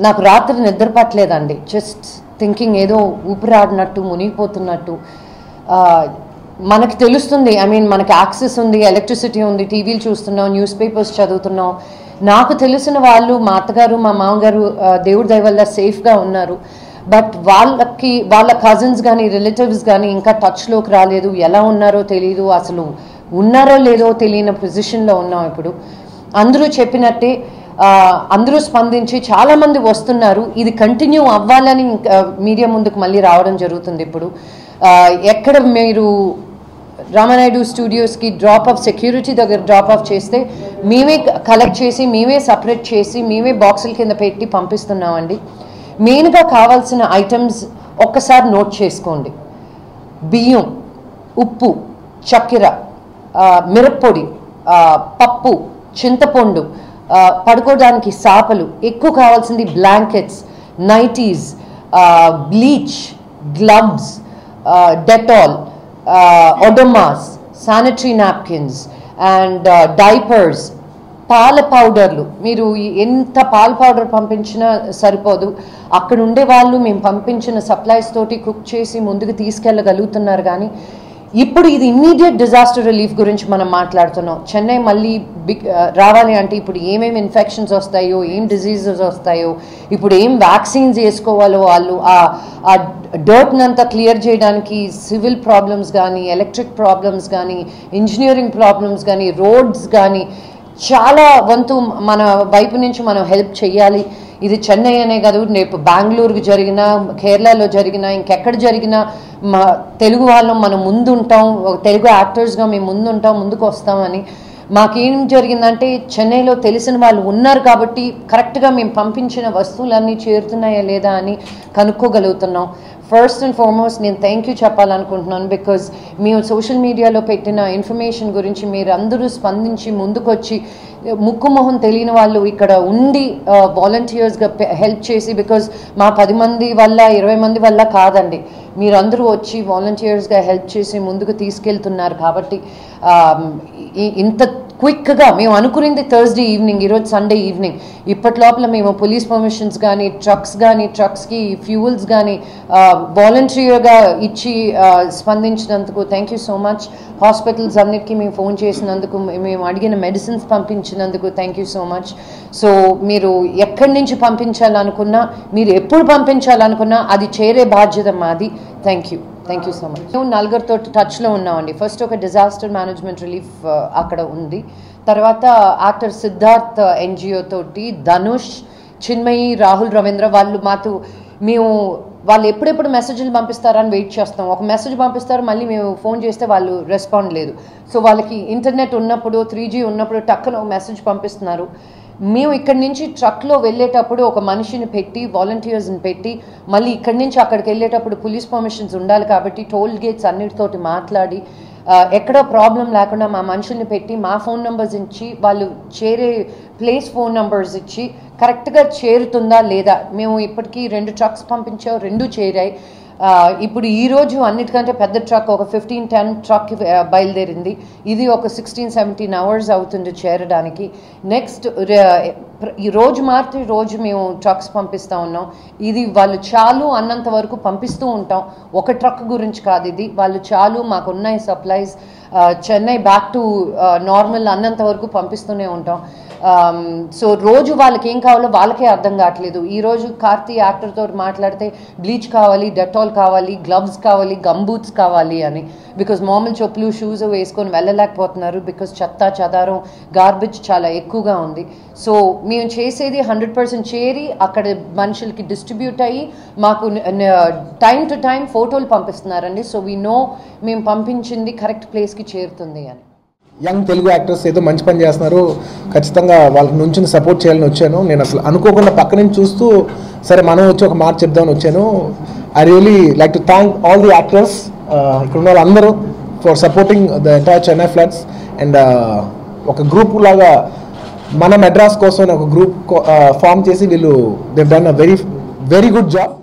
నాకు రాత్రి నిద్ర పట్టలేదండి. జస్ట్ థింకింగ్ ఏదో ఊపిరాడినట్టు మునిగిపోతున్నట్టు. మనకి తెలుస్తుంది, ఐ మీన్ మనకి యాక్సెస్ ఉంది, ఎలక్ట్రిసిటీ ఉంది, టీవీలు చూస్తున్నాం, న్యూస్ పేపర్స్ చదువుతున్నాం. నాకు తెలిసిన వాళ్ళు, మా అత్తగారు మా మామగారు దేవుడి దయ వల్ల సేఫ్గా ఉన్నారు. బట్ వాళ్ళ కజిన్స్ కానీ రిలేటివ్స్ కానీ ఇంకా టచ్లోకి రాలేదు. ఎలా ఉన్నారో తెలియదు, అసలు ఉన్నారో లేదో తెలియని పొజిషన్లో ఉన్నాం ఇప్పుడు. అందరూ చెప్పినట్టే అందరూ స్పందించి చాలామంది వస్తున్నారు. ఇది కంటిన్యూ అవ్వాలని మీడియా ముందుకు మళ్ళీ రావడం జరుగుతుంది. ఇప్పుడు ఎక్కడ మీరు రామానాయుడు స్టూడియోస్కి డ్రాప్ ఆఫ్ సెక్యూరిటీ దగ్గర డ్రాప్ ఆఫ్ చేస్తే మేమే కలెక్ట్ చేసి, మేమే సపరేట్ చేసి, మేమే బాక్సుల కింద పెట్టి పంపిస్తున్నామండి. మెయిన్గా కావాల్సిన ఐటమ్స్ ఒక్కసారి నోట్ చేసుకోండి. బియ్యం, ఉప్పు, చక్కెర, మిరప్పొడి, పప్పు, చింతపండు, పడుకోవడానికి సాపలు, ఎక్కువ కావాల్సింది blankets, nighties, bleach, gloves, Dettol, Odomos, sanitary napkins and diapers, పాల పౌడర్లు. మీరు ఎంత పాల పౌడర్ పంపించినా సరిపోదు. అక్కడ ఉండే వాళ్ళు మేము పంపించిన సప్లైస్ తోటి కుక్ చేసి ముందుకు తీసుకెళ్ళగలుగుతున్నారు. కానీ ఇప్పుడు ఇది ఇమ్మీడియట్ డిజాస్టర్ రిలీఫ్ గురించి మనం మాట్లాడుతున్నాం. చెన్నై మళ్ళీ రావాలి అంటే ఇప్పుడు ఏమేమి ఇన్ఫెక్షన్స్ వస్తాయో, ఏం డిజీజెస్ వస్తాయో, ఇప్పుడు ఏం వ్యాక్సిన్స్ వేసుకోవాలో, వాళ్ళు ఆ డర్ట్నంతా క్లియర్ చేయడానికి సివిల్ ప్రాబ్లమ్స్ కానీ, ఎలక్ట్రిక్ ప్రాబ్లమ్స్ కానీ, ఇంజనీరింగ్ ప్రాబ్లమ్స్ కానీ, రోడ్స్ కానీ చాలా వంతు మన వైపు నుంచి మనం హెల్ప్ చేయాలి. ఇది చెన్నై అనే కాదు, రేపు బెంగళూరుకి జరిగినా, కేరళలో జరిగినా, ఇంకెక్కడ జరిగినా మా తెలుగు వాళ్ళం మనం ముందుంటాం. తెలుగు యాక్టర్స్గా మేము ముందుంటాం, ముందుకు వస్తామని. మాకేం జరిగిందంటే చెన్నైలో తెలిసిన వాళ్ళు ఉన్నారు కాబట్టి కరెక్ట్గా మేము పంపించిన వస్తువులన్నీ చేరుతున్నాయా లేదా అని కనుక్కోగలుగుతున్నాం. ఫస్ట్ అండ్ ఫార్మోస్ట్ నేను థ్యాంక్ యూ చెప్పాలనుకుంటున్నాను. బికాజ్ మేము సోషల్ మీడియాలో పెట్టిన ఇన్ఫర్మేషన్ గురించి మీరు అందరూ స్పందించి ముందుకొచ్చి, ముక్కు మొహం తెలియని వాళ్ళు ఇక్కడ ఉండి వాలంటీర్స్గా హెల్ప్ చేసి, బికాజ్ మా 10 మంది వల్ల 20 మంది వల్ల కాదండి, మీరందరూ వచ్చి వాలంటీర్స్గా హెల్ప్ చేసి ముందుకు తీసుకెళ్తున్నారు. కాబట్టి ఇంత క్విక్గా మేము అనుకునేది థర్స్డే ఈవినింగ్, ఈరోజు సండే ఈవినింగ్, ఇప్పటి లోపల మేము పోలీస్ పర్మిషన్స్ కానీ, ట్రక్స్కి ఫ్యూయల్స్ కానీ వాలంటీర్గా ఇచ్చి స్పందించినందుకు thank you so much. Hospitals అన్నిటికీ మేము ఫోన్ చేసినందుకు, మేము అడిగిన మెడిసిన్స్ పంపించినందుకు thank you so much. So మీరు ఎక్కడి నుంచి పంపించాలనుకున్నా, మీరు ఎప్పుడు పంపించాలనుకున్నా అది చేరే బాధ్యత మాది. Thank you so much. మేము నలుగురితో టచ్లో ఉన్నామండి. ఫస్ట్ ఒక డిజాస్టర్ మేనేజ్మెంట్ రిలీఫ్ అక్కడ ఉంది, తర్వాత యాక్టర్ సిద్ధార్థ్ ఎన్జిఓ తోటి, ధనుష్, చిన్మయి, రాహుల్, రవీంద్ర వాళ్ళు వాళ్ళు ఎప్పుడెప్పుడు మెసేజ్లు పంపిస్తారని వెయిట్ చేస్తాం. ఒక మెసేజ్ పంపిస్తారు, మళ్ళీ మేము ఫోన్ చేస్తే వాళ్ళు రెస్పాండ్ లేదు. సో వాళ్ళకి ఇంటర్నెట్ ఉన్నప్పుడు, 3G ఉన్నప్పుడు టక్కున ఒక మెసేజ్ పంపిస్తున్నారు. మేము ఇక్కడి నుంచి ట్రక్లో వెళ్ళేటప్పుడు ఒక మనిషిని పెట్టి, వాలంటీర్స్ని పెట్టి, మళ్ళీ ఇక్కడి నుంచి అక్కడికి వెళ్ళేటప్పుడు పోలీస్ పర్మిషన్స్ ఉండాలి కాబట్టి టోల్ గేట్స్ అన్నిటితోటి మాట్లాడి, ఎక్కడో ప్రాబ్లం లేకుండా మా మనుషుల్ని పెట్టి, మా ఫోన్ నెంబర్స్ ఇచ్చి, వాళ్ళు చేరే ప్లేస్ ఫోన్ నెంబర్స్ ఇచ్చి కరెక్ట్గా చేరుతుందా లేదా. మేము ఇప్పటికీ 2 ట్రక్స్ పంపించాం, 2 చేరాయి. ఇప్పుడు ఈరోజు అన్నిటికంటే పెద్ద ట్రక్, ఒక 15-10 ట్రక్ బయలుదేరింది. ఇది ఒక 16-17 అవర్స్ అవుతుంది చేరడానికి. నెక్స్ట్ ఈ రోజు మాత్రం రోజు మేము ట్రక్స్ పంపిస్తూ ఉన్నాం. ఇది వాళ్ళు చాలు అన్నంత వరకు పంపిస్తూ ఉంటాం. ఒక ట్రక్ గురించి కాదు ఇది, వాళ్ళు చాలు మాకున్నాయి supplies, Chennai back to normal అన్నంత వరకు పంపిస్తూనే ఉంటాం. సో రోజు వాళ్ళకి ఏం కావాలో వాళ్ళకే అర్థం కావట్లేదు. ఈరోజు కార్తీ యాక్టర్తో మాట్లాడితే బ్లీచ్ కావాలి, డెటాల్ కావాలి, గ్లవ్స్ కావాలి, గమ్ బూట్స్ కావాలి అని. బికాజ్ మామూలు చెప్పులు, షూస్ వేసుకొని వెళ్ళలేకపోతున్నారు. బికాజ్ చెదారం, గార్బేజ్ చాలా ఎక్కువగా ఉంది. సో మేము చేసేది 100% చేరి అక్కడ మనుషులకి డిస్ట్రిబ్యూట్ అయ్యి మాకు టైం టు టైం ఫోటోలు పంపిస్తున్నారండి. సో వీ నో మేము పంపించింది కరెక్ట్ ప్లేస్కి చేరుతుంది అని. యంగ్ తెలుగు యాక్టర్స్ ఏదో మంచి పని చేస్తున్నారు, ఖచ్చితంగా వాళ్ళ నుంచి సపోర్ట్ చేయాలని వచ్చాను. నేను అసలు అనుకోకుండా పక్క నుంచి చూస్తూ సరే మనం వచ్చి ఒక మాట చెప్దామని వచ్చాను. I really like to thank all the actors, ఇక్కడ ఉన్న వాళ్ళందరూ for supporting the entire Chennai floods. And ఒక గ్రూప్ లాగా మన మెడ్రాస్ కోసం ఒక గ్రూప్ ఫామ్ చేసి వీళ్ళు they done a very good job.